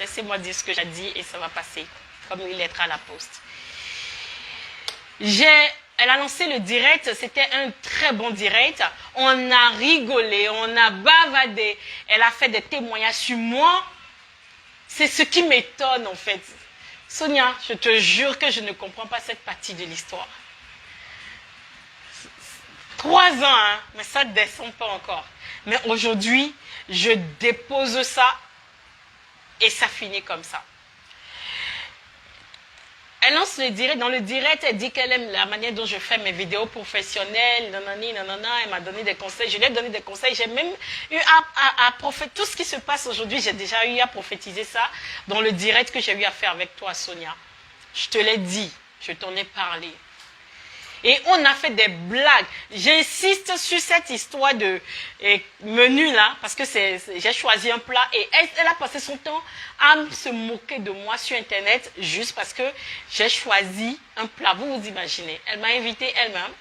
Laissez-moi dire ce que j'ai dit et ça va passer, comme une lettre à la poste. Elle a lancé le direct, c'était un très bon direct. On a rigolé, on a bavardé. Elle a fait des témoignages sur moi. C'est ce qui m'étonne en fait. Sonia, je te jure que je ne comprends pas cette partie de l'histoire. 3 ans, hein, mais ça ne descend pas encore. Mais aujourd'hui, je dépose ça et ça finit comme ça. Elle lance le direct. Dans le direct, elle dit qu'elle aime la manière dont je fais mes vidéos professionnelles. Nanani, nanana, elle m'a donné des conseils. Je lui ai donné des conseils. J'ai même eu à prophétiser. Tout ce qui se passe aujourd'hui, j'ai déjà eu à prophétiser ça dans le direct que j'ai eu à faire avec toi, Sonia. Je te l'ai dit. Je t'en ai parlé. Et on a fait des blagues. J'insiste sur cette histoire de menu là, parce que j'ai choisi un plat et elle a passé son temps à se moquer de moi sur Internet juste parce que j'ai choisi un plat. Vous vous imaginez, elle m'a invité elle-même.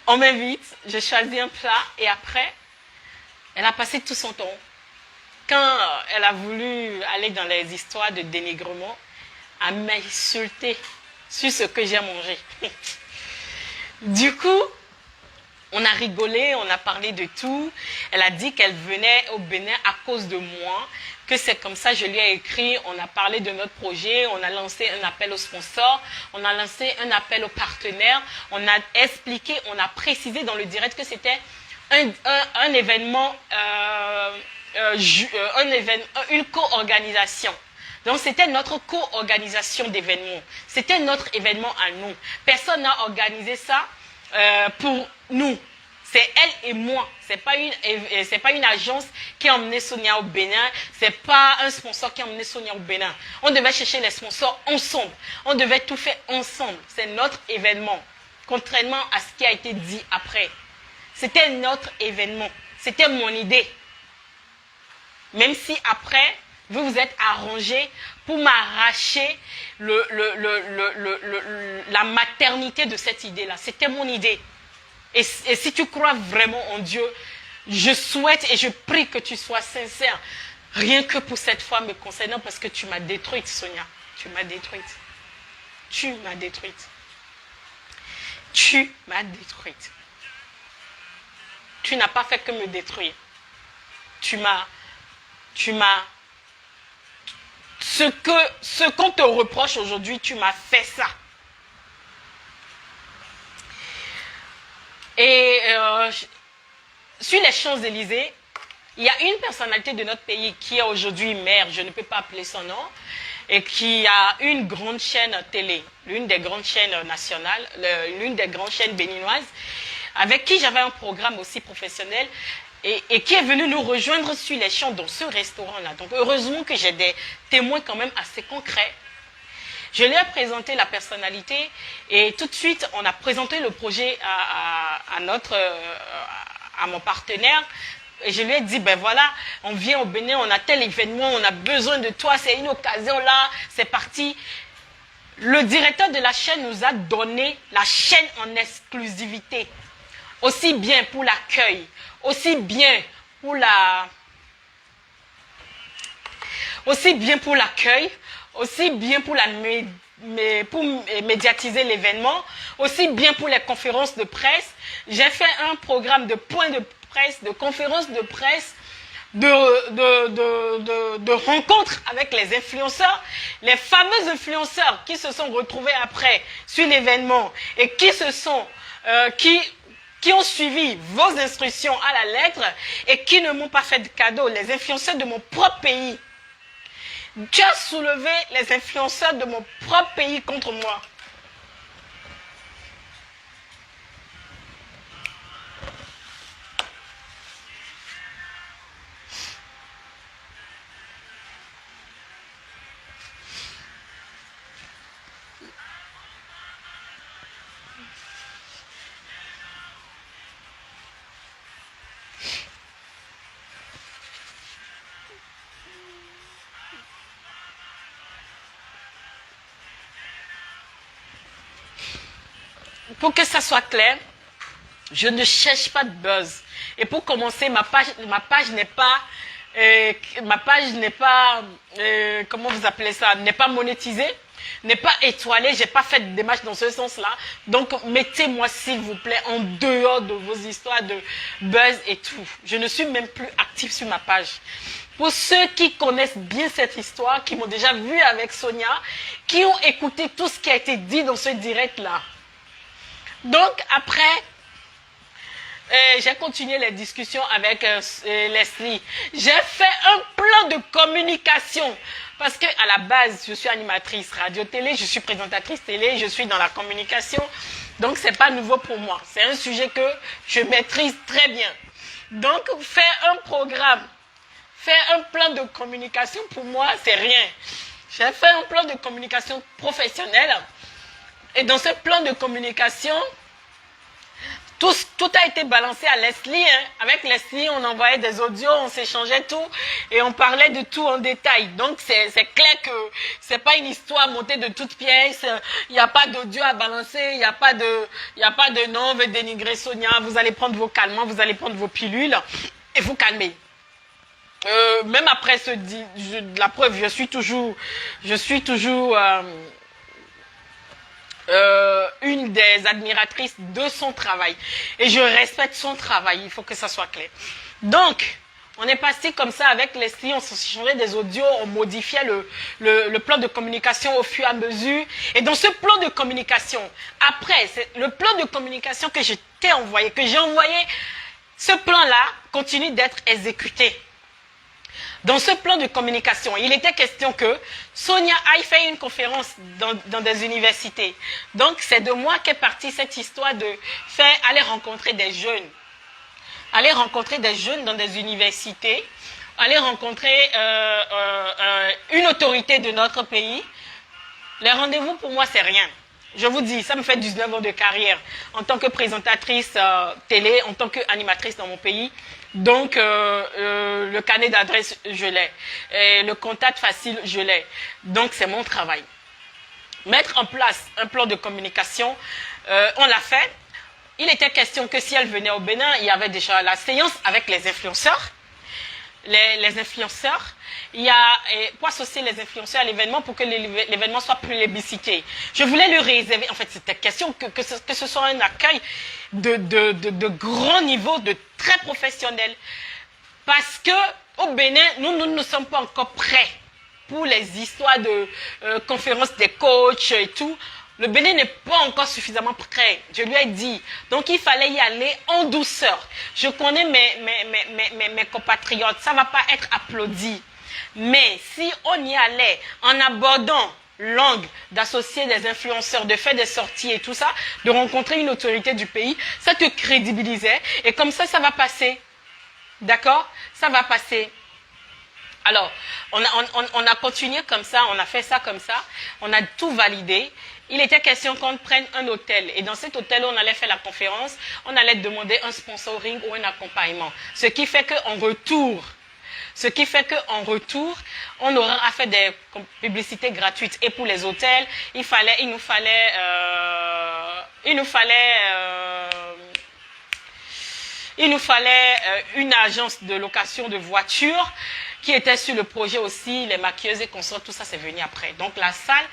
On m'invite, j'ai choisi un plat et après, elle a passé tout son temps. Quand elle a voulu aller dans les histoires de dénigrement, à m'insulter sur ce que j'ai mangé. Du coup, on a rigolé, on a parlé de tout. Elle a dit qu'elle venait au Bénin à cause de moi, que c'est comme ça, je lui ai écrit, on a parlé de notre projet, on a lancé un appel aux sponsors, on a lancé un appel aux partenaires, on a expliqué, on a précisé dans le direct que c'était un événement, une co-organisation. Donc, c'était notre co-organisation d'événements. C'était notre événement à nous. Personne n'a organisé ça pour nous. C'est elle et moi. Ce n'est pas une agence qui a emmené Sonia au Bénin. Ce n'est pas un sponsor qui a emmené Sonia au Bénin. On devait chercher les sponsors ensemble. On devait tout faire ensemble. C'est notre événement. Contrairement à ce qui a été dit après. C'était notre événement. C'était mon idée. Même si après, vous vous êtes arrangé pour m'arracher la maternité de cette idée-là. C'était mon idée. Et si tu crois vraiment en Dieu, je souhaite et je prie que tu sois sincère. Rien que pour cette fois me concernant, parce que tu m'as détruite, Sonia. Tu m'as détruite. Tu m'as détruite. Tu m'as détruite. Tu n'as pas fait que me détruire. Ce qu'on te reproche aujourd'hui, tu m'as fait ça. Et sur les Champs-Élysées, il y a une personnalité de notre pays qui est aujourd'hui maire, je ne peux pas appeler son nom, et qui a une grande chaîne télé, l'une des grandes chaînes nationales, l'une des grandes chaînes béninoises, avec qui j'avais un programme aussi professionnel, et qui est venu nous rejoindre sur les champs dans ce restaurant-là. Donc heureusement que j'ai des témoins quand même assez concrets. Je lui ai présenté la personnalité et tout de suite on a présenté le projet à mon partenaire. Et je lui ai dit, ben voilà, on vient au Bénin, on a tel événement, on a besoin de toi, c'est une occasion là, c'est parti. Le directeur de la chaîne nous a donné la chaîne en exclusivité. Aussi bien pour l'accueil, aussi bien pour l'accueil, aussi bien pour médiatiser l'événement, aussi bien pour les conférences de presse. J'ai fait un programme de points de presse, de conférences de presse, de rencontres avec les influenceurs, les fameux influenceurs qui se sont retrouvés après sur l'événement et qui ont suivi vos instructions à la lettre et qui ne m'ont pas fait de cadeau, les influenceurs de mon propre pays. Tu as soulevé les influenceurs de mon propre pays contre moi. Pour que ça soit clair, je ne cherche pas de buzz. Et pour commencer, ma page n'est pas ma page n'est pas, comment vous appelez ça, n'est pas monétisée, n'est pas étoilée, j'ai pas fait de démarche dans ce sens-là. Donc, mettez-moi s'il vous plaît en dehors de vos histoires de buzz et tout. Je ne suis même plus active sur ma page. Pour ceux qui connaissent bien cette histoire, qui m'ont déjà vu avec Sonia, qui ont écouté tout ce qui a été dit dans ce direct-là. Donc, après, j'ai continué les discussions avec Leslie. J'ai fait un plan de communication. Parce qu'à la base, je suis animatrice radio-télé, je suis présentatrice télé, je suis dans la communication. Donc, ce n'est pas nouveau pour moi. C'est un sujet que je maîtrise très bien. Donc, faire un programme, faire un plan de communication, pour moi, c'est rien. J'ai fait un plan de communication professionnel. Et dans ce plan de communication, tout a été balancé à Leslie. Hein. Avec Leslie, on envoyait des audios, on s'échangeait tout et on parlait de tout en détail. Donc, c'est clair que c'est pas une histoire montée de toutes pièces. Il n'y a pas d'audio à balancer, il n'y a pas de non, on veut dénigrer Sonia. Vous allez prendre vos calmants, vous allez prendre vos pilules et vous calmer. Même après la preuve, je suis toujours une des admiratrices de son travail. Et je respecte son travail, il faut que ça soit clair. Donc, on est passé comme ça avec Leslie, on s'échangeait des audios, on modifiait le plan de communication au fur et à mesure. Et dans ce plan de communication, après, c'est le plan de communication que j'ai envoyé, ce plan-là continue d'être exécuté. Dans ce plan de communication, il était question que Sonia aille faire une conférence dans des universités. Donc, c'est de moi qu'est partie cette histoire de faire aller rencontrer des jeunes. Aller rencontrer des jeunes dans des universités, aller rencontrer une autorité de notre pays. Les rendez-vous, pour moi, c'est rien. Je vous dis, ça me fait 19 ans de carrière en tant que présentatrice télé, en tant qu'animatrice dans mon pays. Donc, le carnet d'adresse, je l'ai. Le contact facile, je l'ai. Donc, c'est mon travail. Mettre en place un plan de communication, on l'a fait. Il était question que si elle venait au Bénin, il y avait déjà la séance avec les influenceurs. Les influenceurs, pour associer les influenceurs à l'événement pour que l'événement soit plébiscité. Je voulais lui réserver, en fait, c'était question que ce soit un accueil de grand niveau, de très professionnel. Parce que au Bénin, nous ne sommes pas encore prêts pour les histoires de conférences des coachs et tout. Le Bénin n'est pas encore suffisamment prêt. Je lui ai dit. Donc, il fallait y aller en douceur. Je connais mes compatriotes. Ça ne va pas être applaudi. Mais si on y allait en abordant l'angle d'associer des influenceurs, de faire des sorties et tout ça, de rencontrer une autorité du pays, ça te crédibilisait. Et comme ça, ça va passer. D'accord? Ça va passer. Alors, on a continué comme ça, on a fait ça comme ça, on a tout validé. Il était question qu'on prenne un hôtel. Et dans cet hôtel, on allait faire la conférence, on allait demander un sponsoring ou un accompagnement. Ce qui fait qu'en retour, on aura fait des publicités gratuites. Et pour les hôtels, il nous fallait une agence de location de voitures qui était sur le projet aussi, les maquilleuses et consorts, tout ça c'est venu après. Donc la salle,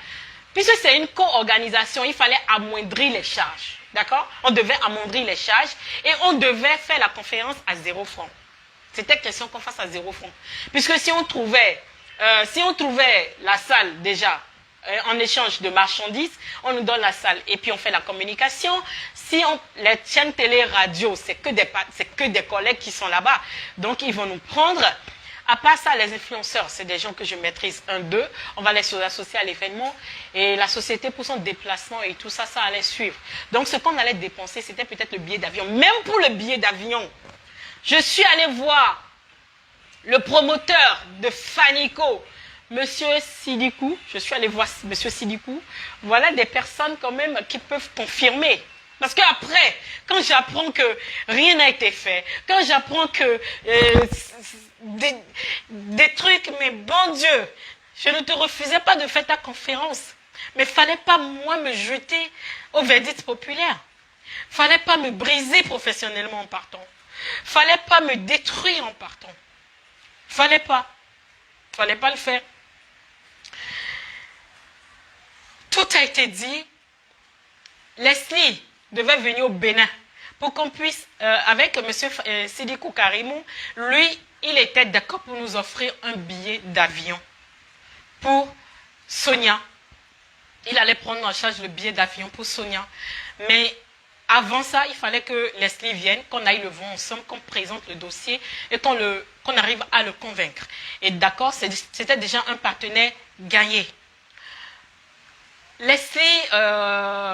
puisque c'est une co-organisation, il fallait amoindrir les charges. D'accord? On devait amoindrir les charges et on devait faire la conférence à 0 francs. C'était question qu'on fasse à 0 francs. Puisque si on trouvait la salle déjà en échange de marchandises, on nous donne la salle et puis on fait la communication. Les chaînes télé, radio, c'est que des collègues qui sont là-bas. Donc ils vont nous prendre. À part ça, les influenceurs, c'est des gens que je maîtrise d'eux. On va les associer à l'événement. Et la société, pour son déplacement et tout ça, ça allait suivre. Donc, ce qu'on allait dépenser, c'était peut-être le billet d'avion. Même pour le billet d'avion, je suis allée voir le promoteur de Fanico, Monsieur Sidikou. Je suis allée voir Monsieur Sidikou. Voilà des personnes quand même qui peuvent confirmer. Parce qu'après, quand j'apprends que rien n'a été fait, quand j'apprends que des trucs, mais bon Dieu, je ne te refusais pas de faire ta conférence. Mais il ne fallait pas, moi, me jeter au verdict populaire. Il ne fallait pas me briser professionnellement en partant. Il ne fallait pas me détruire en partant. Il Fallait pas. Fallait pas le faire. Tout a été dit. Leslie devait venir au Bénin pour qu'on puisse, avec M. Sidikou Karimou, lui, il était d'accord pour nous offrir un billet d'avion pour Sonia. Il allait prendre en charge le billet d'avion pour Sonia. Mais avant ça, il fallait que Leslie vienne, qu'on aille le voir ensemble, qu'on présente le dossier et qu'on arrive à le convaincre. Et d'accord, c'était déjà un partenaire gagné. Leslie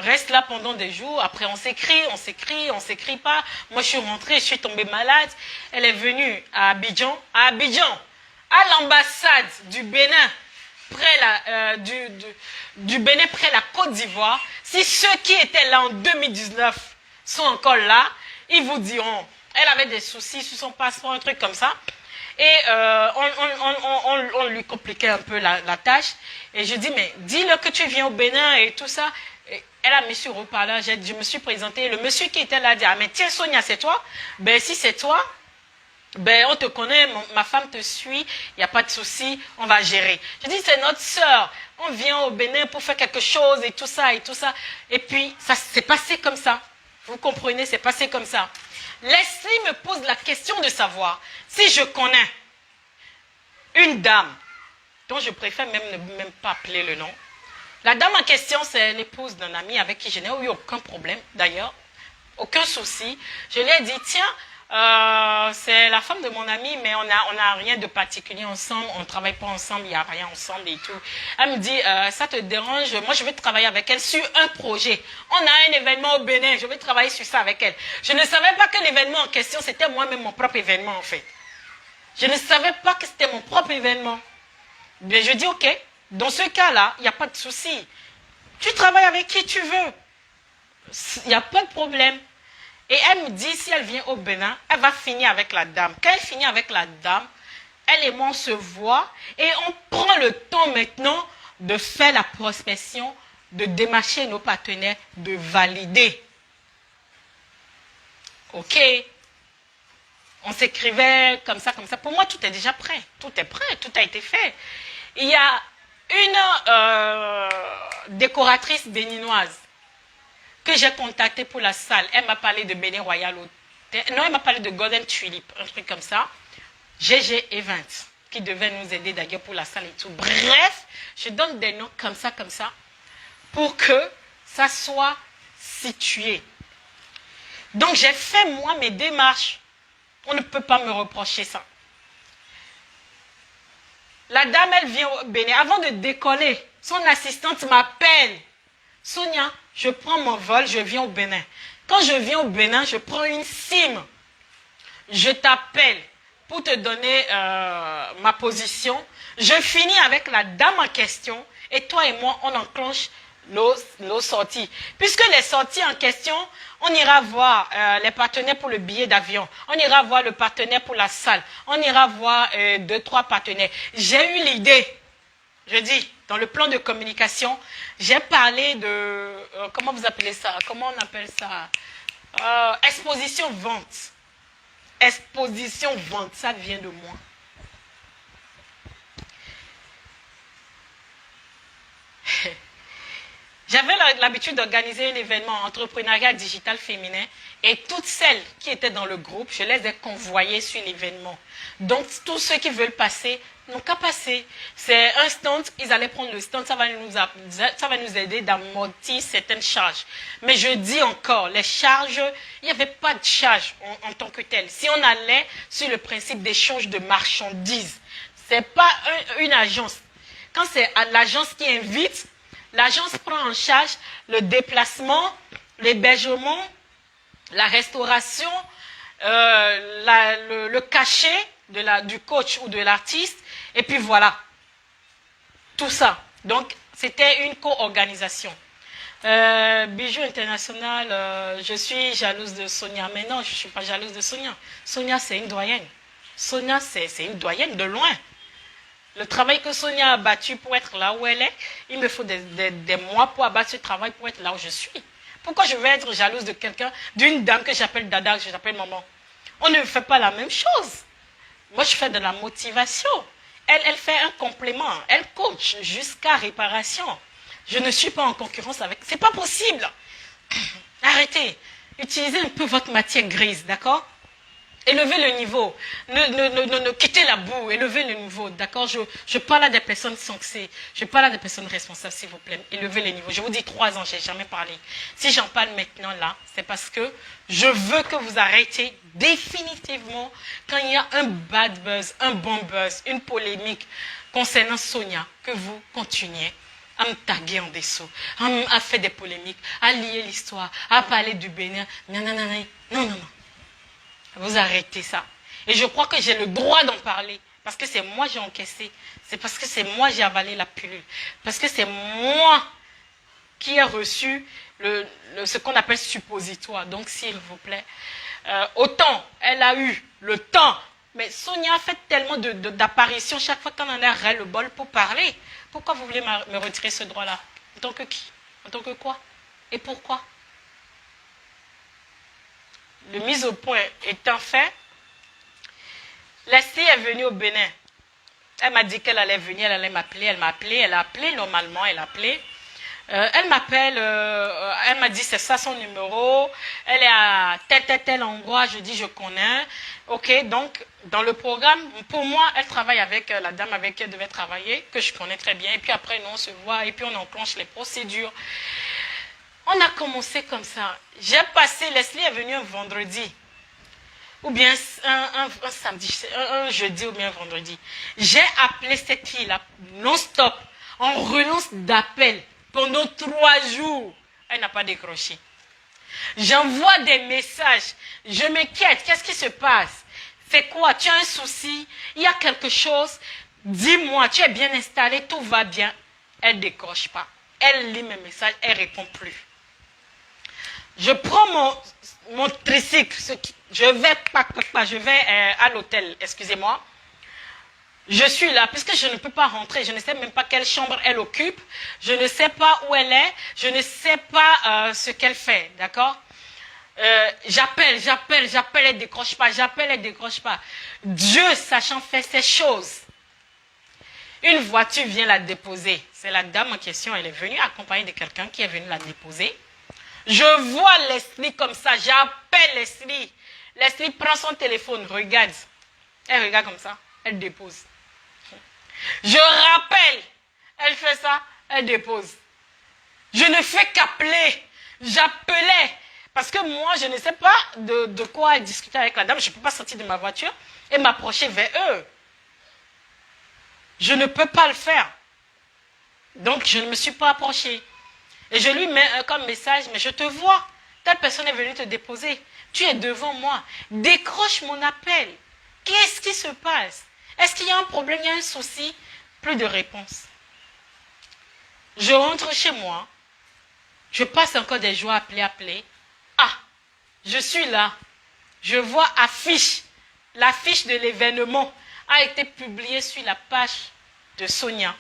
reste là pendant des jours. Après, on s'écrit pas. Moi, je suis rentrée, je suis tombée malade. Elle est venue à Abidjan, à l'ambassade du Bénin, du Bénin près la Côte d'Ivoire. Si ceux qui étaient là en 2019 sont encore là, ils vous diront, elle avait des soucis sur son passeport, un truc comme ça. Et on lui compliquait un peu la tâche. Et je dis, mais dis-le que tu viens au Bénin et tout ça. Et elle a mis sur haut-parleur, je me suis présentée. Le monsieur qui était là dit, ah mais tiens Sonia, c'est toi? Ben si c'est toi, ben on te connaît, ma femme te suit, il n'y a pas de souci, on va gérer. Je dis, c'est notre sœur, on vient au Bénin pour faire quelque chose et tout ça et tout ça. Et puis, ça s'est passé comme ça. Vous comprenez, c'est passé comme ça. Leslie me pose la question de savoir si je connais une dame dont je préfère même pas appeler le nom. La dame en question, c'est l'épouse d'un ami avec qui je n'ai eu aucun problème, d'ailleurs, aucun souci. Je lui ai dit, tiens, c'est la femme de mon ami, mais on n'a rien de particulier ensemble, on ne travaille pas ensemble, il n'y a rien ensemble et tout. Elle me dit, ça te dérange? Moi, je vais travailler avec elle sur un projet. On a un événement au Bénin, je vais travailler sur ça avec elle. Je ne savais pas que l'événement en question, c'était moi-même mon propre événement, en fait. Je ne savais pas que c'était mon propre événement. Mais je dis, ok, dans ce cas-là, il n'y a pas de souci. Tu travailles avec qui tu veux. Il n'y a pas de problème. Et elle me dit, si elle vient au Bénin, elle va finir avec la dame. Quand elle finit avec la dame, elle et moi, on se voit et on prend le temps maintenant de faire la prospection, de démarcher nos partenaires, de valider. Ok. On s'écrivait comme ça, comme ça. Pour moi, tout est déjà prêt. Tout est prêt, tout a été fait. Il y a une décoratrice béninoise que j'ai contactée pour la salle. Elle m'a parlé de Bénin Royal Hotel. Non, elle m'a parlé de Golden Tulip, un truc comme ça. GG Event, qui devait nous aider d'ailleurs pour la salle et tout. Bref, je donne des noms comme ça, pour que ça soit situé. Donc, j'ai fait, moi, mes démarches. On ne peut pas me reprocher ça. La dame, elle vient au Bénin. Avant de décoller, son assistante m'appelle. Sonia, je prends mon vol, je viens au Bénin. Quand je viens au Bénin, je prends une SIM. Je t'appelle pour te donner ma position. Je finis avec la dame en question. Et toi et moi, on enclenche nos sorties. Puisque les sorties en question, on ira voir les partenaires pour le billet d'avion. On ira voir le partenaire pour la salle. On ira voir 2-3 partenaires. J'ai eu l'idée, je dis, dans le plan de communication, j'ai parlé de, comment vous appelez ça? Comment on appelle ça? Exposition-vente. Exposition-vente, ça vient de moi. J'avais l'habitude d'organiser un événement entrepreneuriat digital féminin et toutes celles qui étaient dans le groupe, je les ai convoyées sur l'événement. Donc, tous ceux qui veulent passer n'ont qu'à passer. C'est un stand, ils allaient prendre le stand, ça va nous aider d'amortir certaines charges. Mais je dis encore, les charges, il n'y avait pas de charge en tant que telle. Si on allait sur le principe d'échange de marchandises, ce n'est pas une agence. Quand c'est l'agence qui invite, l'agence prend en charge le déplacement, l'hébergement, la restauration, le cachet du coach ou de l'artiste, et puis voilà. Tout ça. Donc, c'était une co-organisation. Bijou International, je suis jalouse de Sonia. Mais non, je ne suis pas jalouse de Sonia. Sonia, c'est une doyenne. Sonia, c'est une doyenne de loin. Le travail que Sonia a battu pour être là où elle est, il me faut des mois pour abattre ce travail pour être là où je suis. Pourquoi je vais être jalouse de quelqu'un, d'une dame que j'appelle Dada, que j'appelle maman? On ne fait pas la même chose. Moi, je fais de la motivation. Elle fait un complément. Elle coach jusqu'à réparation. Je ne suis pas en concurrence avec... C'est pas possible. Arrêtez. Utilisez un peu votre matière grise, d'accord? Élevez le niveau. Ne quittez la boue. Élevez le niveau, d'accord? Je parle à des personnes sanctionnées. Je parle à des personnes responsables, s'il vous plaît. Élevez le niveau. Je vous dis 3 ans, je n'ai jamais parlé. Si j'en parle maintenant, là, c'est parce que je veux que vous arrêtiez définitivement quand il y a un bad buzz, un bon buzz, une polémique concernant Sonia, que vous continuez à me taguer en dessous, à faire des polémiques, à lier l'histoire, à parler du Bénin. Non, non, non, non, non, non. Vous arrêtez ça. Et je crois que j'ai le droit d'en parler. Parce que c'est moi qui j'ai encaissé. C'est parce que c'est moi qui j'ai avalé la pilule. Parce que c'est moi qui ai reçu ce qu'on appelle suppositoire. Donc, s'il vous plaît, autant elle a eu le temps. Mais Sonia a fait tellement d'apparitions chaque fois qu'on en a ras le bol pour parler. Pourquoi vous voulez me retirer ce droit-là? En tant que qui? En tant que quoi? Et pourquoi? Le mise au point étant fait, Leslie est venue au Bénin. Elle m'a dit qu'elle allait venir, elle allait m'appeler. Elle m'a appelé, elle a appelé normalement, elle a appelé. Elle m'appelle, elle m'a dit c'est ça son numéro. Elle est à tel endroit. Je dis je connais. Ok, donc dans le programme, pour moi, elle travaille avec la dame avec qui elle devait travailler, que je connais très bien. Et puis après, nous on se voit et puis on enclenche les procédures. On a commencé comme ça. J'ai passé, Leslie est venue un vendredi, ou bien un samedi, un jeudi ou bien un vendredi. J'ai appelé cette fille-là non-stop, en relance d'appel, pendant 3 jours. Elle n'a pas décroché. J'envoie des messages. Je m'inquiète. Qu'est-ce qui se passe? C'est quoi? Tu as un souci? Il y a quelque chose? Dis-moi, tu es bien installé, tout va bien. Elle ne décroche pas. Elle lit mes messages, elle ne répond plus. Je prends mon tricycle, je vais à l'hôtel, excusez-moi. Je suis là, puisque je ne peux pas rentrer, je ne sais même pas quelle chambre elle occupe, je ne sais pas où elle est, je ne sais pas ce qu'elle fait, d'accord? J'appelle, elle décroche pas, elle décroche pas. Dieu, sachant faire ces choses, une voiture vient la déposer. C'est la dame en question, elle est venue accompagnée de quelqu'un qui est venu la déposer. Je vois Leslie comme ça, j'appelle Leslie. Leslie prend son téléphone, regarde. Elle regarde comme ça, elle dépose. Je rappelle, elle fait ça, elle dépose. Je ne fais qu'appeler, j'appelais. Parce que moi, je ne sais pas de quoi discuter avec la dame. Je ne peux pas sortir de ma voiture et m'approcher vers eux. Je ne peux pas le faire. Donc, je ne me suis pas approchée. Et je lui mets comme message, mais je te vois. Telle personne est venue te déposer. Tu es devant moi. Décroche mon appel. Qu'est-ce qui se passe? Est-ce qu'il y a un problème, il y a un souci? Plus de réponse. Je rentre chez moi. Je passe encore des jours à appeler. Ah, je suis là. Je vois affiche. L'affiche de l'événement a été publiée sur la page de Sonia.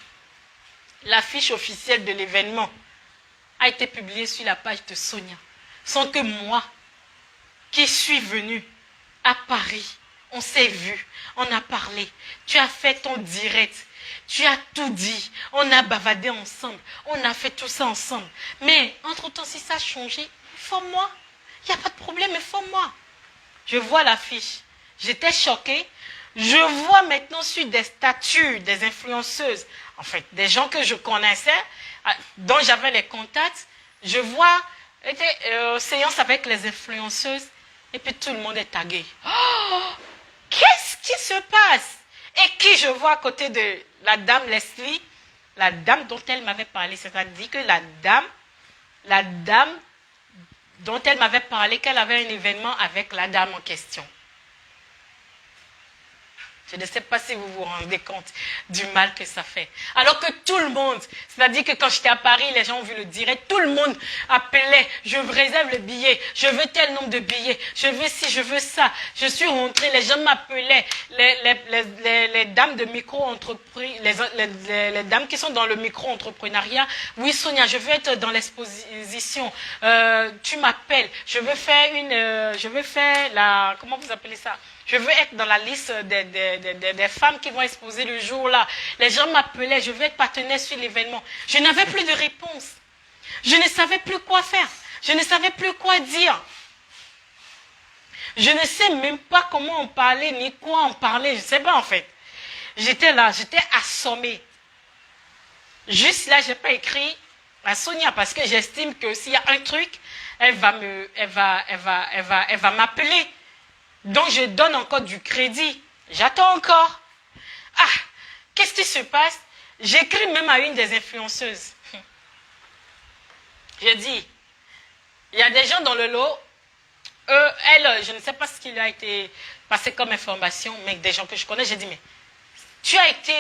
L'affiche officielle de l'événement a été publiée sur la page de Sonia. Sans que moi, qui suis venue à Paris, on s'est vu, on a parlé, tu as fait ton direct, tu as tout dit, on a bavardé ensemble, on a fait tout ça ensemble. Mais entre-temps, si ça a changé, informe-moi. Il n'y a pas de problème, informe-moi. Je vois l'affiche. J'étais choquée. Je vois maintenant sur des statuts des influenceuses, en fait, des gens que je connaissais, dont j'avais les contacts, je vois séance avec les influenceuses et puis tout le monde est tagué. Oh, qu'est-ce qui se passe? Et qui je vois à côté de la dame Leslie, la dame dont elle m'avait parlé, c'est-à-dire que la dame dont elle m'avait parlé, qu'elle avait un événement avec la dame en question. Je ne sais pas si vous vous rendez compte du mal que ça fait. Alors que tout le monde, c'est-à-dire que quand j'étais à Paris, les gens ont vu le direct, tout le monde appelait, je réserve le billet, je veux tel nombre de billets, je veux ci, je veux ça. Je suis rentrée, les gens m'appelaient, les dames de micro-entreprise, les dames qui sont dans le micro-entrepreneuriat. Oui, Sonia, je veux être dans l'exposition. Tu m'appelles, je veux faire comment vous appelez ça? Je veux être dans la liste des femmes qui vont exposer le jour-là. Les gens m'appelaient, je veux être partenaire sur l'événement. Je n'avais plus de réponse. Je ne savais plus quoi faire. Je ne savais plus quoi dire. Je ne sais même pas comment en parler, ni quoi en parler. Je ne sais pas en fait. J'étais là, j'étais assommée. Juste là, je n'ai pas écrit à Sonia parce que j'estime que s'il y a un truc, elle va m'appeler. Donc je donne encore du crédit. J'attends encore. Ah, qu'est-ce qui se passe? J'écris même à une des influenceuses. Je dis, il y a des gens dans le lot, elle, je ne sais pas ce qui lui a été passé comme information, mais des gens que je connais, j'ai dit, mais tu as été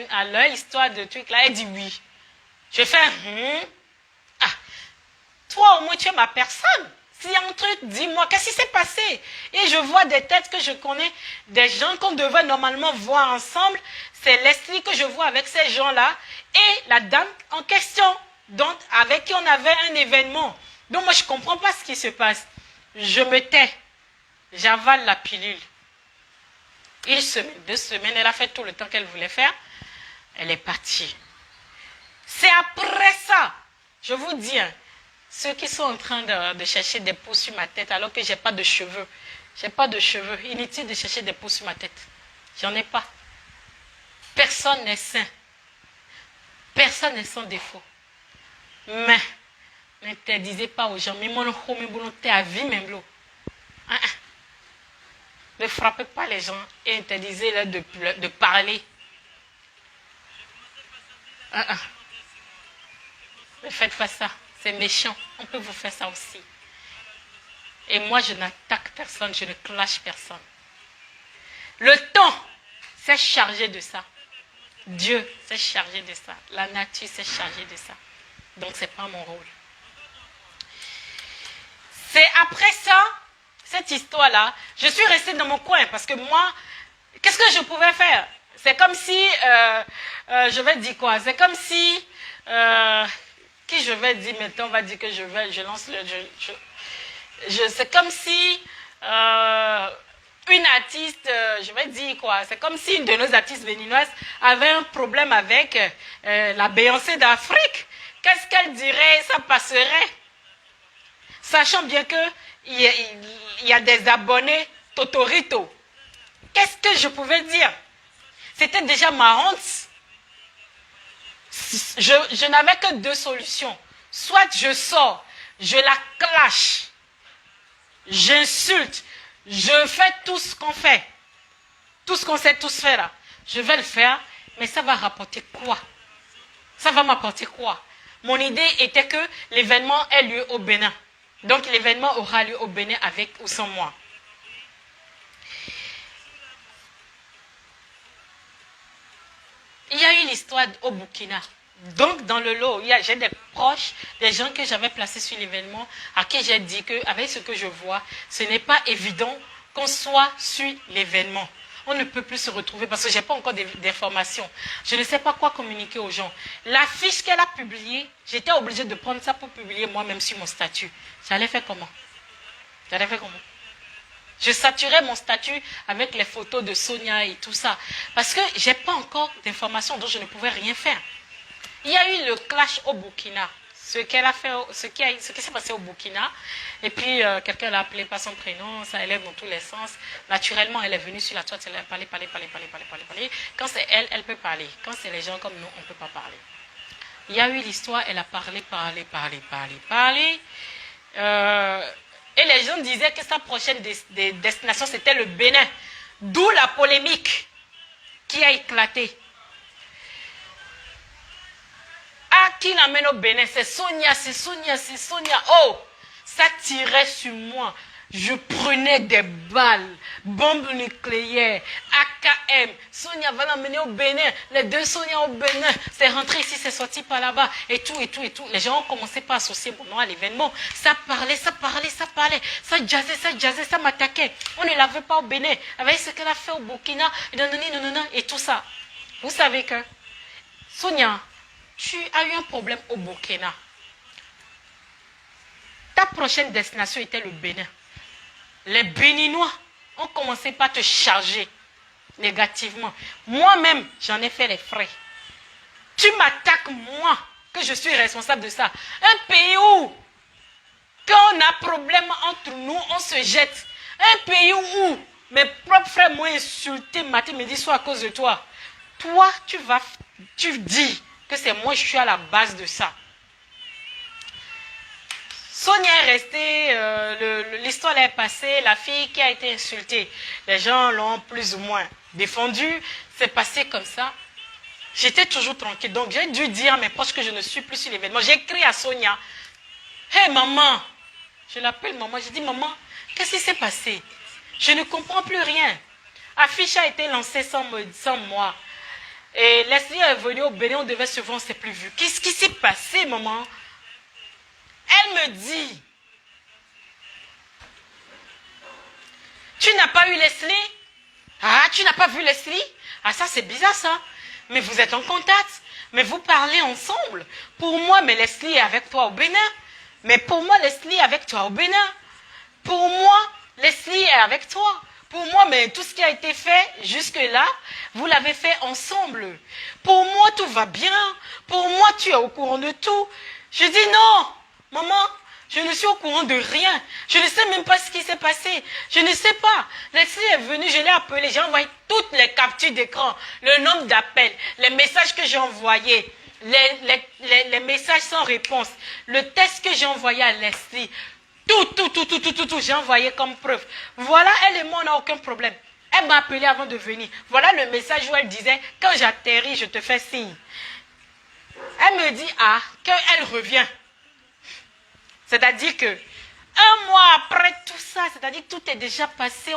à leur histoire de truc là? Elle dit oui. Je fais, ah, toi au moins tu es ma personne. S'il y a un truc, dis-moi, qu'est-ce qui s'est passé? Et je vois des têtes que je connais, des gens qu'on devait normalement voir ensemble. C'est Leslie que je vois avec ces gens-là et la dame en question, donc avec qui on avait un événement. Donc moi je ne comprends pas ce qui se passe. Je me tais, j'avale la pilule. Une semaine, 2 semaines, elle a fait tout le temps qu'elle voulait faire. Elle est partie. C'est après ça, je vous dis, hein, ceux qui sont en train de chercher des peaux sur ma tête alors que je n'ai pas de cheveux. Je n'ai pas de cheveux. Inutile de chercher des peaux sur ma tête. J'en ai pas. Personne n'est sain. Personne n'est sans défaut. Mais, n'interdisez pas aux gens. Mais mon volonté à vie même l'eau. Ne frappez pas les gens et interdisez-leur de parler. Ne faites pas ça. C'est méchant. On peut vous faire ça aussi. Et moi, je n'attaque personne. Je ne clash personne. Le temps s'est chargé de ça. Dieu s'est chargé de ça. La nature s'est chargée de ça. Donc, ce n'est pas mon rôle. C'est après ça, cette histoire-là, je suis restée dans mon coin parce que moi, qu'est-ce que je pouvais faire? C'est comme si, je vais dire quoi? C'est comme si, qui je vais dire maintenant, on va dire que je lance le... c'est comme si une artiste, je vais dire quoi? C'est comme si une de nos artistes béninoises avait un problème avec la Beyoncé d'Afrique. Qu'est-ce qu'elle dirait? Ça passerait. Sachant bien qu'il y a des abonnés Totorito. Qu'est-ce que je pouvais dire? C'était déjà ma honte. Je n'avais que 2 solutions. Soit je sors, je la clash, j'insulte, je fais tout ce qu'on fait. Tout ce qu'on sait tous faire là. Je vais le faire, mais ça va rapporter quoi? Ça va m'apporter quoi? Mon idée était que l'événement ait lieu au Bénin. Donc l'événement aura lieu au Bénin avec ou sans moi. Il y a eu l'histoire au Burkina. Donc dans le lot, j'ai des proches, des gens que j'avais placés sur l'événement, à qui j'ai dit qu'avec ce que je vois, ce n'est pas évident qu'on soit sur l'événement. On ne peut plus se retrouver parce que je n'ai pas encore d'informations. Je ne sais pas quoi communiquer aux gens. L'affiche qu'elle a publiée, j'étais obligée de prendre ça pour publier moi-même sur mon statut. J'allais faire comment? Je saturais mon statut avec les photos de Sonia et tout ça. Parce que je n'ai pas encore d'informations dont je ne pouvais rien faire. Il y a eu le clash au Burkina. Ce qui s'est passé au Burkina. Et puis, quelqu'un l'a appelé par son prénom, ça élève dans tous les sens. Naturellement, elle est venue sur la toile, elle a parlé. Quand c'est elle, elle peut parler. Quand c'est les gens comme nous, on ne peut pas parler. Il y a eu l'histoire, elle a parlé. Et les gens disaient que sa prochaine destination, c'était le Bénin. D'où la polémique qui a éclaté. Ah, qui l'amène au Bénin? C'est Sonia. Oh, ça tirait sur moi. Je prenais des balles, bombes nucléaires, AKM. Sonia va l'amener au Bénin. Les 2 Sonia au Bénin. C'est rentré ici, c'est sorti par là-bas. Et tout. Les gens ont commencé par associer mon nom à l'événement. Ça parlait. Ça jazzait, ça m'attaquait. On ne la veut pas au Bénin. Avec ce qu'elle a fait au Burkina, et tout ça. Vous savez que, Sonia, tu as eu un problème au Burkina. Ta prochaine destination était le Bénin. Les Béninois ont commencé par te charger négativement. Moi-même, j'en ai fait les frais. Tu m'attaques, moi, que je suis responsable de ça. Un pays où, quand on a problème entre nous, on se jette. Un pays où mes propres frères m'ont insulté matin, midi, soir à cause de toi. Toi, tu dis que c'est moi, je suis à la base de ça. Sonia est restée, l'histoire est passée, la fille qui a été insultée. Les gens l'ont plus ou moins défendue. C'est passé comme ça. J'étais toujours tranquille. Donc, j'ai dû dire à mes proches que je ne suis plus sur l'événement. J'ai écrit à Sonia. Hé, maman. Je l'appelle maman. J'ai dit, maman, qu'est-ce qui s'est passé? Je ne comprends plus rien. Affiche a été lancée sans moi. Et Leslie est venue au Bénin, on devait se voir, on ne s'est plus vu. Qu'est-ce qui s'est passé, maman? Elle me dit, tu n'as pas eu Leslie? Ah, tu n'as pas vu Leslie? Ah, ça c'est bizarre ça. Mais vous êtes en contact. Mais vous parlez ensemble. Pour moi, mais Leslie est avec toi au Bénin. Mais pour moi, Leslie est avec toi au Bénin. Pour moi, Leslie est avec toi. Pour moi, mais tout ce qui a été fait jusque-là, vous l'avez fait ensemble. Pour moi, tout va bien. Pour moi, tu es au courant de tout. Je dis non, maman, je ne suis au courant de rien. Je ne sais même pas ce qui s'est passé. Je ne sais pas. Leslie est venue, je l'ai appelée, j'ai envoyé toutes les captures d'écran, le nombre d'appels, les messages que j'ai envoyés, les messages sans réponse, le test que j'ai envoyé à Leslie. Tout, j'ai envoyé comme preuve. Voilà, elle et moi, on n'a aucun problème. Elle m'a appelé avant de venir. Voilà le message où elle disait, quand j'atterris, je te fais signe. Elle me dit, ah, qu'elle revient. C'est-à-dire que, un mois après tout ça, c'est-à-dire que tout est déjà passé,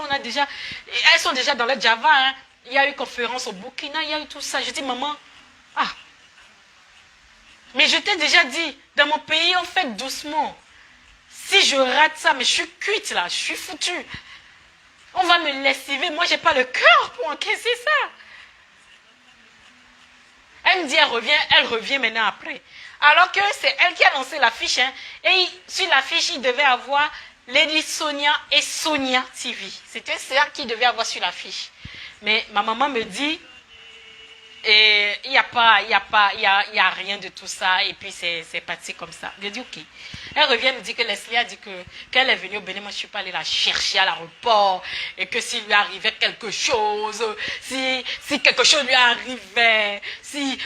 elles sont déjà dans le Java, hein. Il y a eu conférence au Burkina, il y a eu tout ça. Je dis, maman, ah, mais je t'ai déjà dit, dans mon pays, on fait doucement. Si je rate ça, mais je suis cuite là, je suis foutue. On va me lessiver, moi j'ai pas le cœur pour encaisser ça. Elle me dit, elle revient maintenant après. Alors que c'est elle qui a lancé l'affiche. Hein, et sur l'affiche, il devait avoir Lady Sonia et Sonia TV. C'était ça qu'il devait avoir sur l'affiche. Mais ma maman me dit, et il n'y a rien de tout ça. Et puis c'est parti comme ça. Je dis, ok. Elle revient me dit que Leslie a dit qu'elle est venue au Bénin. Moi, je ne suis pas allée la chercher à l'aéroport. Et que s'il lui arrivait quelque chose, si quelque chose lui arrivait,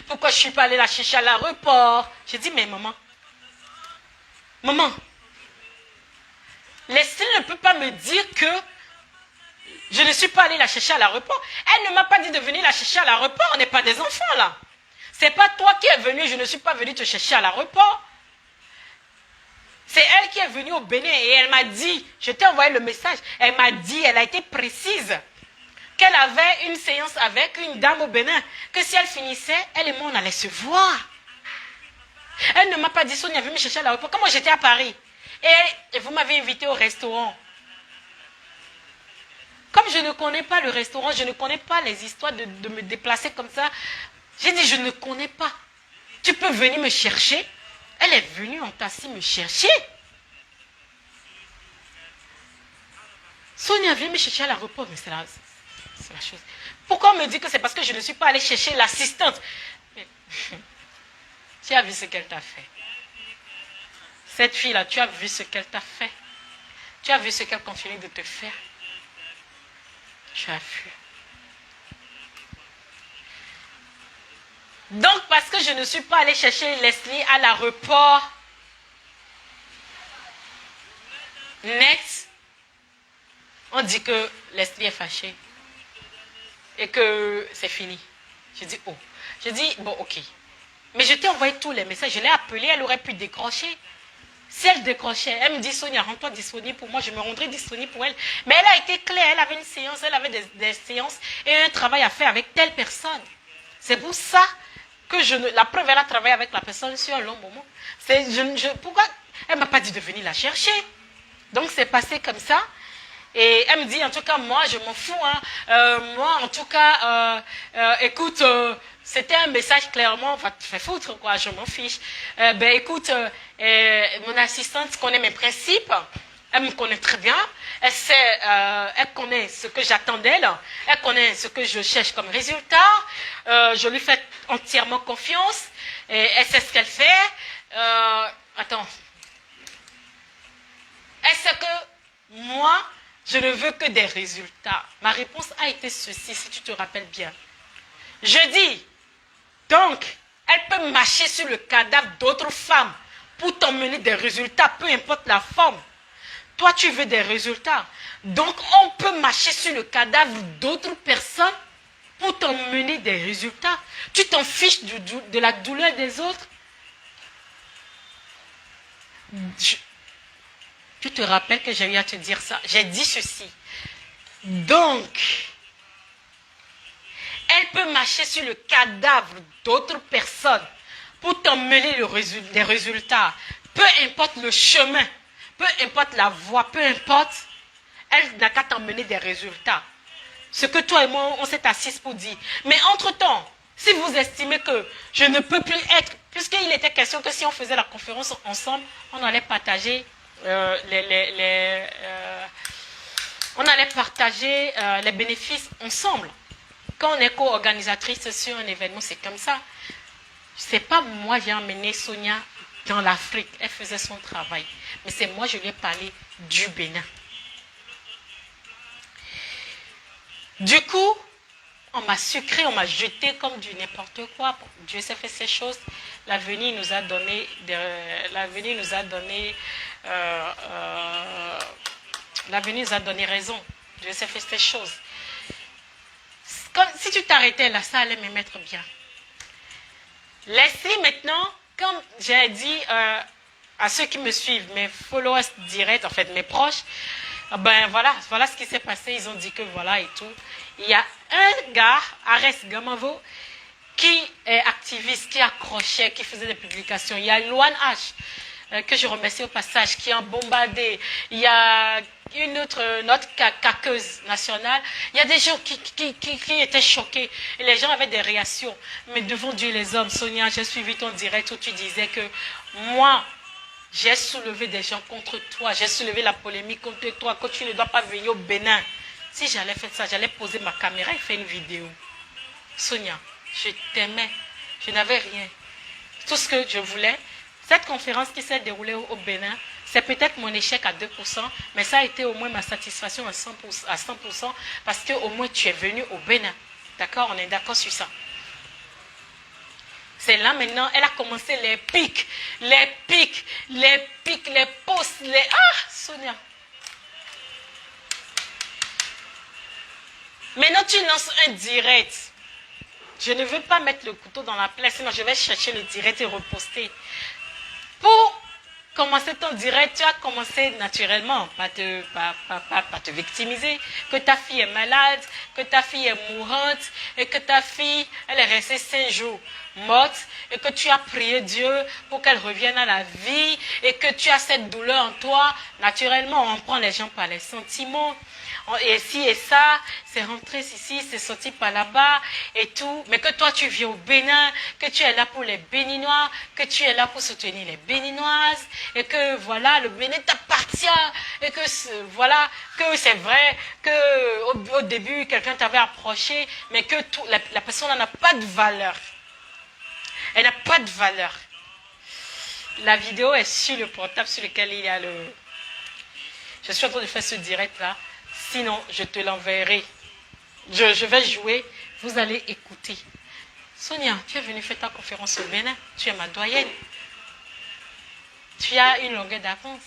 pourquoi je ne suis pas allée la chercher à l'aéroport? J'ai dit, mais maman, Leslie ne peut pas me dire que je ne suis pas allée la chercher à l'aéroport. Elle ne m'a pas dit de venir la chercher à l'aéroport. On n'est pas des enfants là. Ce n'est pas toi qui es venu, je ne suis pas venue te chercher à l'aéroport. C'est elle qui est venue au Bénin et elle m'a dit, je t'ai envoyé le message, elle m'a dit, elle a été précise, qu'elle avait une séance avec une dame au Bénin, que si elle finissait, elle et moi on allait se voir. Elle ne m'a pas dit, Sonia, viens me chercher à l'aéroport. Comment j'étais à Paris? Et vous m'avez invité au restaurant. Comme je ne connais pas le restaurant, je ne connais pas les histoires de me déplacer comme ça, j'ai dit, je ne connais pas. Tu peux venir me chercher? Elle est venue en taxi me chercher. Sonia, viens me chercher à l'aéroport. Mais c'est la chose. Pourquoi on me dit que c'est parce que je ne suis pas allée chercher l'assistante? Tu as vu ce qu'elle t'a fait. Cette fille-là, tu as vu ce qu'elle t'a fait. Tu as vu ce qu'elle continue de te faire. Tu as vu. Donc, parce que je ne suis pas allée chercher Leslie à l'aéroport, net, on dit que Leslie est fâchée et que c'est fini. Je dis, oh. Je dis, bon, ok. Mais je t'ai envoyé tous les messages, je l'ai appelée, elle aurait pu décrocher. Si elle décrochait, elle me dit, Sonia, rends-toi disponible pour moi, je me rendrai disponible pour elle. Mais elle a été claire, elle avait une séance, elle avait des séances et un travail à faire avec telle personne. C'est pour ça que la preuve, elle a travaillé avec la personne sur un long moment. Pourquoi elle ne m'a pas dit de venir la chercher? Donc, c'est passé comme ça. Et elle me dit, en tout cas, moi, je m'en fous. Hein. Moi, en tout cas, écoute, c'était un message clairement, va te faire foutre, quoi, je m'en fiche. Écoute, mon assistante connaît mes principes. Elle me connaît très bien. Elle sait, elle connaît ce que j'attends d'elle. Elle connaît ce que je cherche comme résultat. Je lui fais entièrement confiance. Et elle sait ce qu'elle fait. Attends. Elle sait que moi, je ne veux que des résultats. Ma réponse a été ceci, si tu te rappelles bien. Je dis, donc, elle peut marcher sur le cadavre d'autres femmes pour t'emmener des résultats, peu importe la forme. Toi, tu veux des résultats. Donc, on peut marcher sur le cadavre d'autres personnes pour t'emmener des résultats. Tu t'en fiches de la douleur des autres. Tu te rappelles que j'ai eu à te dire ça. J'ai dit ceci. Donc, elle peut marcher sur le cadavre d'autres personnes pour t'emmener des résultats. Peu importe le chemin, peu importe la voie, peu importe, elle n'a qu'à t'emmener des résultats. Ce que toi et moi, on s'est assis pour dire. Mais entre-temps, si vous estimez que je ne peux plus être, puisqu'il était question que si on faisait la conférence ensemble, on allait partager les bénéfices ensemble. Quand on est co-organisatrice sur un événement, c'est comme ça. C'est pas moi qui ai emmené Sonia dans l'Afrique. Elle faisait son travail. Mais c'est moi, je lui ai parlé du Bénin. Du coup, on m'a sucré, on m'a jeté comme du n'importe quoi. Dieu s'est fait ces choses. L'avenir nous a donné, l'avenir nous a donné raison. Dieu s'est fait ces choses. Comme, si tu t'arrêtais là, ça allait me mettre bien. Leslie, maintenant, comme j'ai dit à ceux qui me suivent, mes followers directs, en fait, mes proches, ben voilà ce qui s'est passé. Ils ont dit que voilà et tout. Il y a un gars, Ares Gamavo, qui est activiste, qui accrochait, qui faisait des publications. Il y a Luan H, que je remercie au passage, qui a bombardé. Il y a notre caqueuse nationale. Il y a des gens qui étaient choqués. Et les gens avaient des réactions. Mais devant Dieu les hommes, Sonia, j'ai suivi ton direct où tu disais que moi, j'ai soulevé des gens contre toi. J'ai soulevé la polémique contre toi, que tu ne dois pas venir au Bénin. Si j'allais faire ça, j'allais poser ma caméra et faire une vidéo. Sonia, je t'aimais. Je n'avais rien. Tout ce que je voulais, cette conférence qui s'est déroulée au Bénin, c'est peut-être mon échec à 2%, mais ça a été au moins ma satisfaction à 100%, parce qu'au moins tu es venu au Bénin. D'accord? On est d'accord sur ça. C'est là maintenant, elle a commencé les pics, les posts, Ah, Sonia. Maintenant, tu lances un direct. Je ne veux pas mettre le couteau dans la plaie, sinon je vais chercher le direct et reposter. Pour commencer ton direct, tu as commencé naturellement, pas te victimiser, que ta fille est malade, que ta fille est mourante, et que ta fille, elle est restée 5 jours morte, et que tu as prié Dieu pour qu'elle revienne à la vie, et que tu as cette douleur en toi. Naturellement, on prend les gens par les sentiments. Et ci et ça, c'est rentré ici, c'est sorti par là-bas et tout. Mais que toi, tu viens au Bénin, que tu es là pour les Béninois, que tu es là pour soutenir les Béninoises, et que voilà, le Bénin t'appartient, et que voilà, que c'est vrai, que au début, quelqu'un t'avait approché, mais que la personne n'a pas de valeur. Elle n'a pas de valeur. La vidéo est sur le portable sur lequel il y a le... Je suis en train de faire ce direct-là. Sinon, je te l'enverrai. Je vais jouer. Vous allez écouter. Sonia, tu es venue faire ta conférence au Bénin. Tu es ma doyenne. Tu as une longueur d'avance.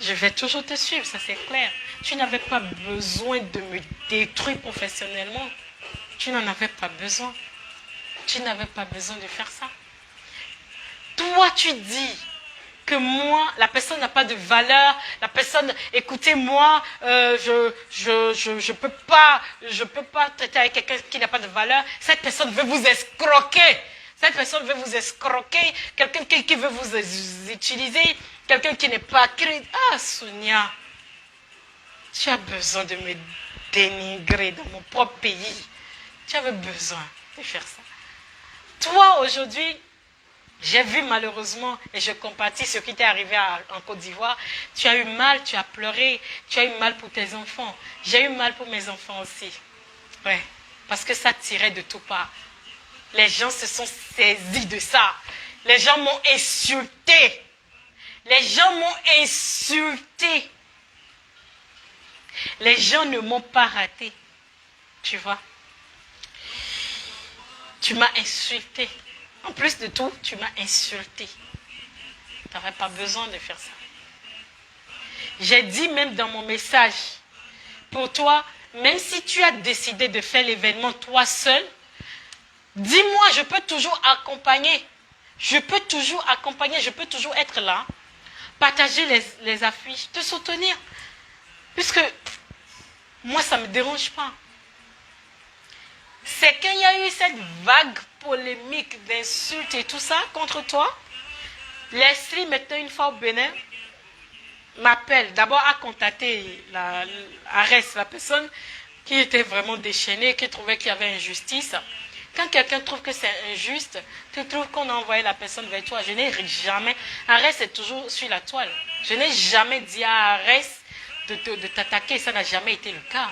Je vais toujours te suivre, ça c'est clair. Tu n'avais pas besoin de me détruire professionnellement. Tu n'en avais pas besoin. Tu n'avais pas besoin de faire ça. Toi, tu dis que moi, la personne n'a pas de valeur, la personne, écoutez-moi, je peux pas traiter avec quelqu'un qui n'a pas de valeur. Cette personne veut vous escroquer. Cette personne veut vous escroquer. Quelqu'un qui veut vous utiliser. Quelqu'un qui n'est pas... Ah, Sonia, tu as besoin de me dénigrer dans mon propre pays. Tu avais besoin de faire ça. Toi, aujourd'hui, J'ai vu malheureusement, et je compatis ce qui t'est arrivé en Côte d'Ivoire. Tu as eu mal, tu as pleuré, tu as eu mal pour tes enfants. J'ai eu mal pour mes enfants aussi. Ouais, parce que ça tirait de tout part. Les gens se sont saisis de ça. Les gens m'ont insulté. Les gens m'ont insulté. Les gens ne m'ont pas raté. Tu vois? Tu m'as insulté. En plus de tout, tu m'as insulté. Tu n'avais pas besoin de faire ça. J'ai dit même dans mon message, pour toi, même si tu as décidé de faire l'événement toi seul, dis-moi, je peux toujours accompagner. Je peux toujours accompagner, je peux toujours être là, partager les affiches, te soutenir. Puisque moi, ça ne me dérange pas. C'est qu'il y a eu cette vague polémique d'insultes et tout ça contre toi. Leslie, maintenant une fois au Bénin, m'appelle. D'abord à contacter Arès, la personne qui était vraiment déchaînée, qui trouvait qu'il y avait injustice. Quand quelqu'un trouve que c'est injuste, tu trouves qu'on a envoyé la personne vers toi. Je n'ai jamais... Arès est toujours sur la toile. Je n'ai jamais dit à Arès de t'attaquer. Ça n'a jamais été le cas.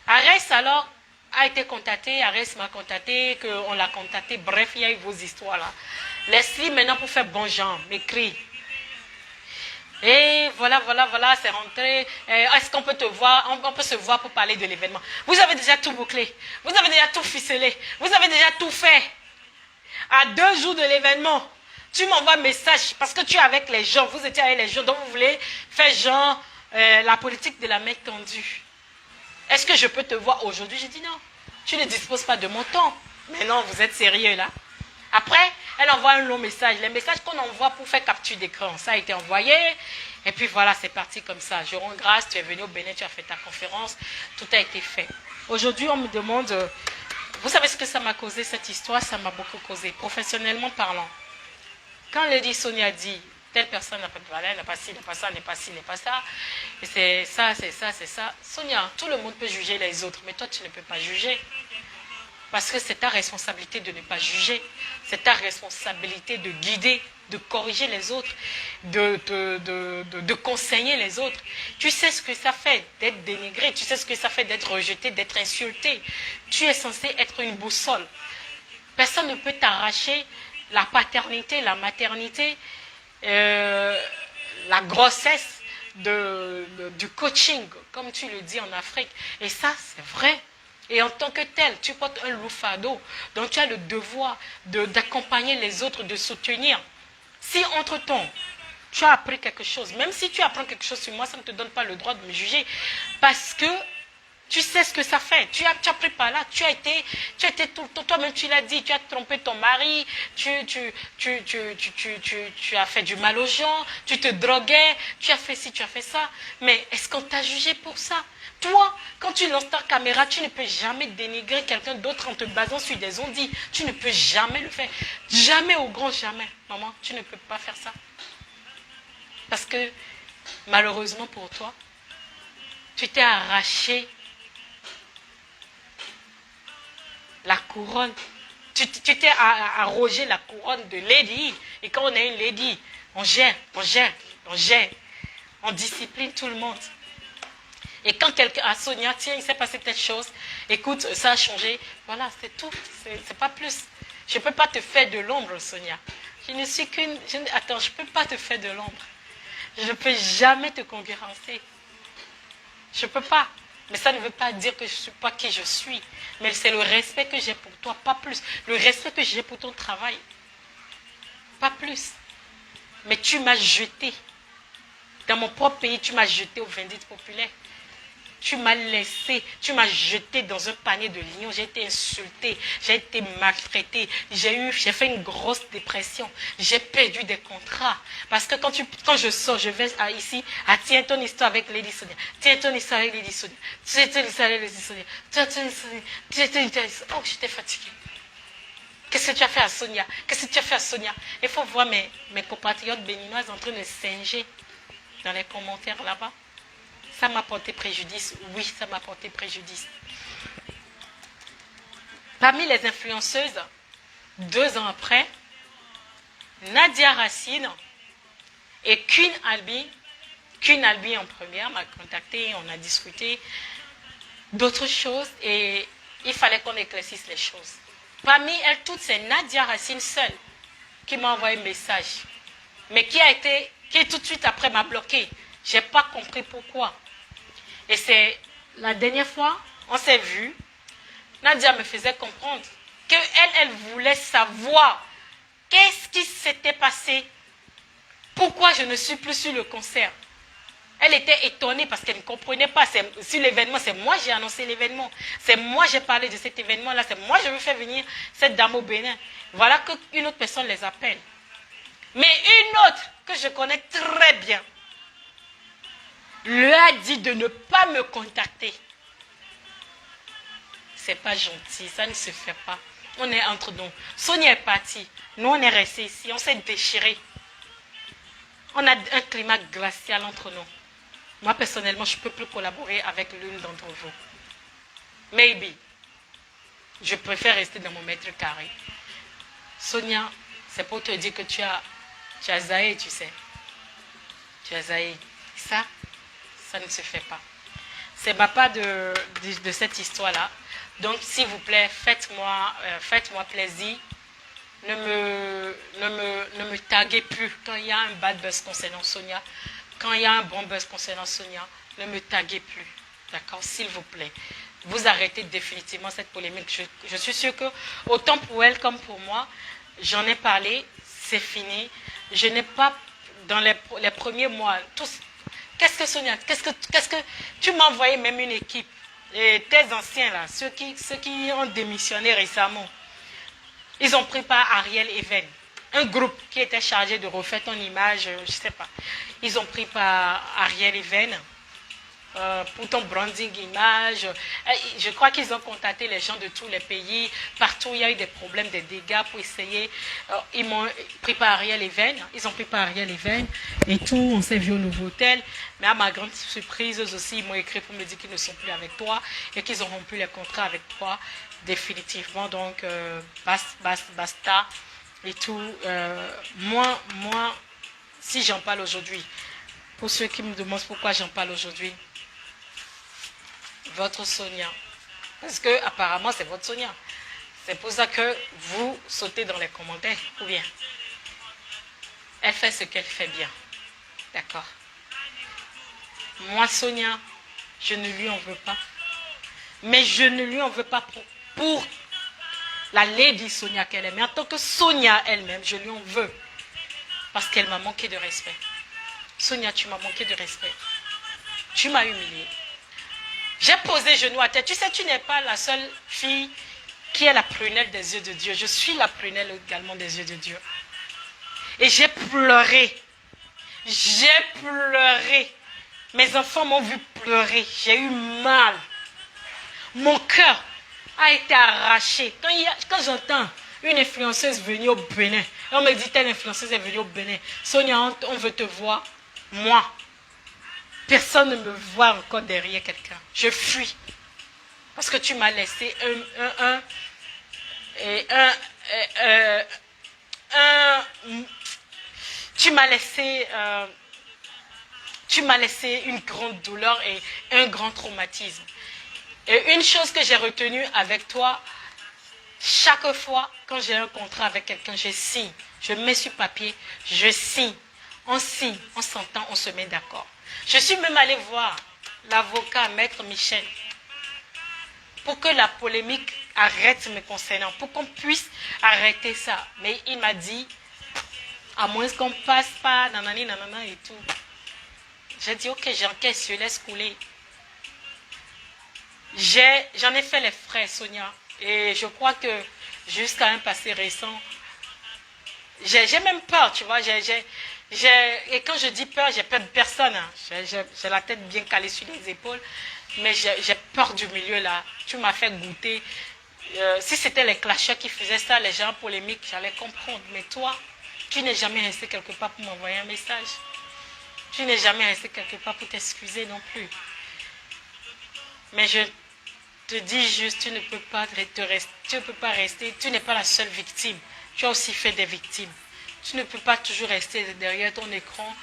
Arès alors a été contacté, Arès m'a contacté, qu'on l'a contacté, bref, il y a eu vos histoires là. Leslie, maintenant pour faire bon genre, m'écrit. Et voilà, c'est rentré. Est-ce qu'on peut te voir? On peut se voir pour parler de l'événement. Vous avez déjà tout bouclé, vous avez déjà tout ficelé, vous avez déjà tout fait. À 2 jours de l'événement, tu m'envoies un message parce que tu es avec les gens, vous étiez avec les gens, donc vous voulez faire genre la politique de la main tendue. Est-ce que je peux te voir aujourd'hui? J'ai dit non. Tu ne disposes pas de mon temps. Mais non, vous êtes sérieux là. Après, elle envoie un long message. Les messages qu'on envoie pour faire capture d'écran, ça a été envoyé. Et puis voilà, c'est parti comme ça. Je rends grâce, tu es venu au Bénin, tu as fait ta conférence. Tout a été fait. Aujourd'hui, on me demande, vous savez ce que ça m'a causé cette histoire? Ça m'a beaucoup causé, professionnellement parlant. Quand Lady Sonia dit, telle personne n'a pas de valeur, n'a pas ci, n'a pas ça, n'est pas ci, n'est pas ça, et c'est ça, c'est ça, c'est ça. Sonia, tout le monde peut juger les autres, mais toi, tu ne peux pas juger. Parce que c'est ta responsabilité de ne pas juger. C'est ta responsabilité de guider, de corriger les autres, de conseiller les autres. Tu sais ce que ça fait d'être dénigré, tu sais ce que ça fait d'être rejeté, d'être insulté. Tu es censé être une boussole. Personne ne peut t'arracher la paternité, la maternité, la grossesse du coaching, comme tu le dis en Afrique. Et ça, c'est vrai. Et en tant que tel, tu portes un lourd fardeau. Donc tu as le devoir d'accompagner les autres, de soutenir. Si entre-temps, tu as appris quelque chose, même si tu apprends quelque chose sur moi, ça ne te donne pas le droit de me juger. Parce que tu sais ce que ça fait. Tu as pris par là. Tu as été tout le temps, toi-même tu l'as dit, tu as trompé ton mari, tu as fait du mal aux gens, tu te droguais, tu as fait ci, tu as fait ça. Mais est-ce qu'on t'a jugé pour ça? Toi, quand tu lances ta caméra, tu ne peux jamais dénigrer quelqu'un d'autre en te basant sur des on-dit. Tu ne peux jamais le faire. Jamais au grand jamais. Maman, tu ne peux pas faire ça. Parce que, malheureusement pour toi, tu t'es arraché la couronne. Tu t'es arrogé la couronne de lady. Et quand on est une lady, on gère, on discipline tout le monde. Et quand quelqu'un, à Sonia, tiens, il s'est passé telle chose, écoute, ça a changé, voilà, c'est tout, c'est pas plus. Je ne peux pas te faire de l'ombre, Sonia. Je ne suis qu'une... Attends, je ne peux pas te faire de l'ombre. Je ne peux jamais te concurrencer. Je ne peux pas. Mais ça ne veut pas dire que je ne suis pas qui je suis. Mais c'est le respect que j'ai pour toi, pas plus. Le respect que j'ai pour ton travail. Pas plus. Mais tu m'as jeté. Dans mon propre pays, tu m'as jeté au vindicte populaire. Tu m'as laissé, tu m'as jeté dans un panier de lions, j'ai été insultée, j'ai été maltraitée, j'ai fait une grosse dépression, j'ai perdu des contrats. Parce que quand je sors, je vais ici, tiens ton histoire avec Lady Sonia, tiens ton histoire avec Lady Sonia, tiens ton histoire avec Lady Sonia, tiens ton histoire, oh j'étais fatiguée. Qu'est-ce que tu as fait à Sonia? Qu'est-ce que tu as fait à Sonia? Il faut voir mes compatriotes béninoises en train de singer dans les commentaires là-bas. Ça m'a porté préjudice. Oui, ça m'a porté préjudice. Parmi les influenceuses, 2 ans après, Nadia Racine et Queen Albi. Queen Albi en première m'a contacté, on a discuté d'autres choses et il fallait qu'on éclaircisse les choses. Parmi elles toutes, c'est Nadia Racine seule qui m'a envoyé un message, mais qui tout de suite après m'a bloqué. Je n'ai pas compris pourquoi. Et c'est la dernière fois, on s'est vu, Nadia me faisait comprendre qu'elle voulait savoir qu'est-ce qui s'était passé, pourquoi je ne suis plus sur le concert. Elle était étonnée parce qu'elle ne comprenait pas. Sur l'événement, c'est moi qui ai annoncé l'événement. C'est moi qui ai parlé de cet événement-là. C'est moi qui veux faire venir cette dame au Bénin. Voilà qu'une autre personne les appelle. Mais une autre que je connais très bien lui a dit de ne pas me contacter. C'est pas gentil, ça ne se fait pas. On est entre nous. Sonia est partie. Nous, on est restés ici. On s'est déchirés. On a un climat glacial entre nous. Moi, personnellement, je ne peux plus collaborer avec l'une d'entre vous. Maybe. Je préfère rester dans mon mètre carré. Sonia, c'est pour te dire que tu as zaï, tu sais. Tu as zaï. Ça ne se fait pas. C'est ma part de cette histoire-là. Donc, s'il vous plaît, faites-moi plaisir. Ne me taguez plus quand il y a un bad buzz concernant Sonia. Quand il y a un bon buzz concernant Sonia, ne me taguez plus. D'accord? S'il vous plaît. Vous arrêtez définitivement cette polémique. Je suis sûre que, autant pour elle comme pour moi, j'en ai parlé, c'est fini. Je n'ai pas, dans les premiers mois, qu'est-ce que Sonia, tu m'as envoyé même une équipe, tes anciens là, ceux qui ont démissionné récemment, ils ont pris par Ariel Even, un groupe qui était chargé de refaire ton image, je ne sais pas. Ils ont pris par Ariel Even pour ton branding image. Je crois qu'ils ont contacté les gens de tous les pays. Partout, il y a eu des problèmes, des dégâts pour essayer. Ils m'ont pris par Ariel Even. Ils ont pris par Ariel Even et tout. On s'est vu au nouveau hôtel. Mais à ma grande surprise, eux aussi, ils m'ont écrit pour me dire qu'ils ne sont plus avec toi et qu'ils ont rompu les contrats avec toi définitivement. Donc, basta et tout. Moi, si j'en parle aujourd'hui, pour ceux qui me demandent pourquoi j'en parle aujourd'hui, votre Sonia, parce que apparemment c'est votre Sonia, c'est pour ça que vous sautez dans les commentaires, ou bien elle fait ce qu'elle fait bien, d'accord? Moi Sonia, je ne lui en veux pas, mais je ne lui en veux pas pour la lady Sonia qu'elle est, mais en tant que Sonia elle-même, je lui en veux, parce qu'elle m'a manqué de respect. Sonia, tu m'as manqué de respect, tu m'as humiliée. J'ai posé genou à terre. Tu sais, tu n'es pas la seule fille qui est la prunelle des yeux de Dieu. Je suis la prunelle également des yeux de Dieu. Et j'ai pleuré. J'ai pleuré. Mes enfants m'ont vu pleurer. J'ai eu mal. Mon cœur a été arraché. Quand j'entends une influenceuse venir au Bénin, on me dit, telle influenceuse est venue au Bénin. Sonia, on veut te voir. Moi. Personne ne me voit encore derrière quelqu'un. Je fuis. Parce que tu m'as laissé tu m'as laissé une grande douleur et un grand traumatisme. Et une chose que j'ai retenue avec toi, chaque fois quand j'ai un contrat avec quelqu'un, je signe. Je mets sur papier, je signe. On signe, on s'entend, on se met d'accord. Je suis même allée voir l'avocat, Maître Michel, pour que la polémique arrête me concernant, pour qu'on puisse arrêter ça. Mais il m'a dit, à moins qu'on passe par nanani, nanana et tout. J'ai dit, ok, j'encaisse, je laisse couler. J'en ai fait les frais, Sonia. Et je crois que jusqu'à un passé récent, j'ai même peur, tu vois. Et quand je dis peur, j'ai peur de personne. Hein. J'ai la tête bien calée sur les épaules. Mais j'ai peur du milieu là. Tu m'as fait goûter. Si c'était les clasheurs qui faisaient ça, les gens polémiques, j'allais comprendre. Mais toi, tu n'es jamais resté quelque part pour m'envoyer un message. Tu n'es jamais resté quelque part pour t'excuser non plus. Mais je te dis juste, tu ne peux pas rester. Tu n'es pas la seule victime. Tu as aussi fait des victimes. Tu ne peux pas toujours rester derrière ton écran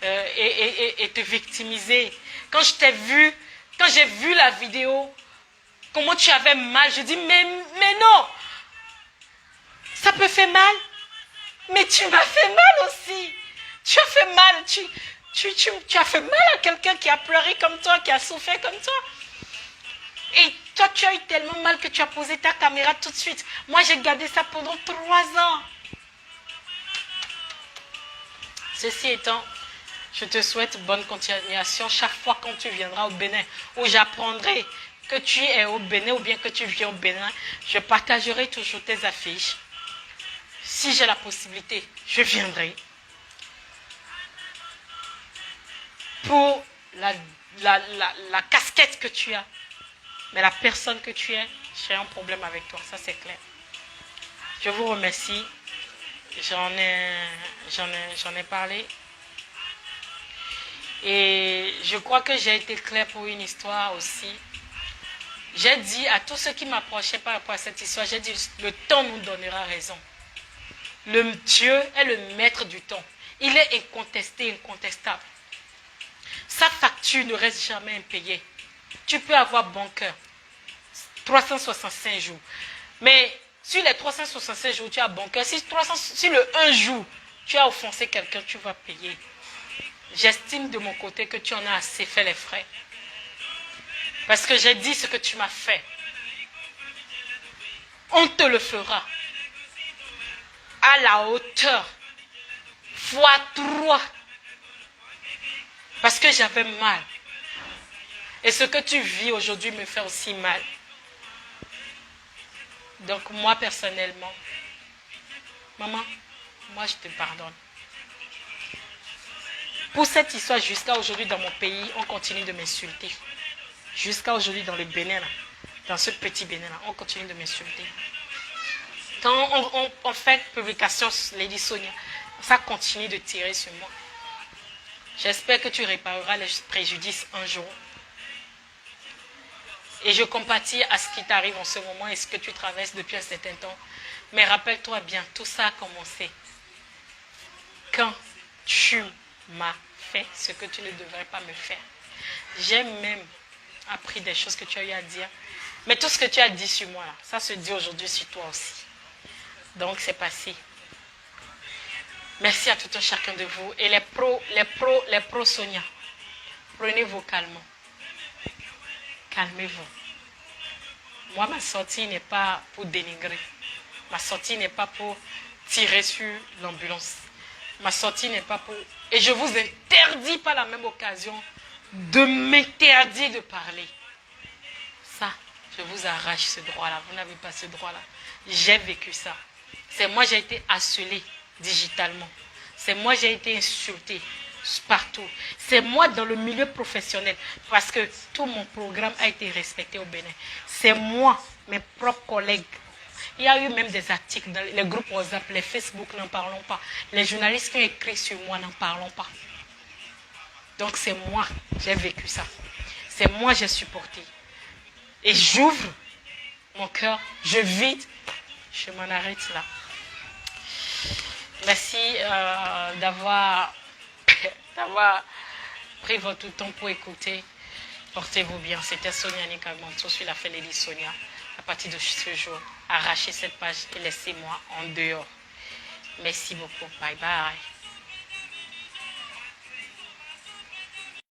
et te victimiser. Quand j'ai vu la vidéo, comment tu avais mal, je dis, mais non, ça peut faire mal. Mais tu m'as fait mal aussi. Tu as fait mal. Tu as fait mal à quelqu'un qui a pleuré comme toi, qui a souffert comme toi. Et toi, tu as eu tellement mal que tu as posé ta caméra tout de suite. Moi, j'ai gardé ça pendant 3 ans. Ceci étant, je te souhaite bonne continuation chaque fois quand tu viendras au Bénin, où j'apprendrai que tu es au Bénin ou bien que tu viens au Bénin. Je partagerai toujours tes affiches. Si j'ai la possibilité, je viendrai. Pour la casquette que tu as. Mais la personne que tu es, j'ai un problème avec toi, ça c'est clair. Je vous remercie. J'en ai parlé. Et je crois que j'ai été claire pour une histoire aussi. J'ai dit à tous ceux qui m'approchaient par rapport à cette histoire, j'ai dit, le temps nous donnera raison. Le Dieu est le maître du temps. Il est incontesté, incontestable. Sa facture ne reste jamais impayée. Tu peux avoir bon cœur. 365 jours. Mais sur les 365 jours, tu as bon cœur. Si le 1 jour, tu as offensé quelqu'un, tu vas payer. J'estime de mon côté que tu en as assez fait les frais. Parce que j'ai dit ce que tu m'as fait. On te le fera. À la hauteur. Fois 3. Parce que j'avais mal. Et ce que tu vis aujourd'hui me fait aussi mal. Donc moi personnellement, maman, moi je te pardonne. Pour cette histoire, jusqu'à aujourd'hui dans mon pays, on continue de m'insulter. Jusqu'à aujourd'hui dans le Bénin, là, dans ce petit Bénin, là, on continue de m'insulter. Quand on fait publication sur Lady Sonia, ça continue de tirer sur moi. J'espère que tu répareras les préjudices un jour. Et je compatis à ce qui t'arrive en ce moment et ce que tu traverses depuis un certain temps. Mais rappelle-toi bien, tout ça a commencé quand tu m'as fait ce que tu ne devrais pas me faire. J'ai même appris des choses que tu as eu à dire. Mais tout ce que tu as dit sur moi, là, ça se dit aujourd'hui sur toi aussi. Donc c'est passé. Merci à tout un chacun de vous. Et les pros Sonia, prenez-vous calmement. Calmez-vous. Moi, ma sortie n'est pas pour dénigrer. Ma sortie n'est pas pour tirer sur l'ambulance. Ma sortie n'est pas pour... Et je vous interdis par la même occasion de m'interdire de parler. Ça, je vous arrache ce droit-là. Vous n'avez pas ce droit-là. J'ai vécu ça. C'est moi, j'ai été harcelée digitalement. C'est moi, j'ai été insultée partout. C'est moi dans le milieu professionnel. Parce que tout mon programme a été respecté au Bénin. C'est moi, mes propres collègues. Il y a eu même des articles dans les groupes WhatsApp, les Facebook, n'en parlons pas. Les journalistes qui ont écrit sur moi, n'en parlons pas. Donc c'est moi, j'ai vécu ça. C'est moi, j'ai supporté. Et j'ouvre mon cœur, je vide, je m'en arrête là. Merci d'avoir pris votre temps pour écouter. Portez-vous bien. C'était Sonia Nikamanto sur la fête Lady Sonia. À partir de ce jour, arrachez cette page et laissez-moi en dehors. Merci beaucoup. Bye bye.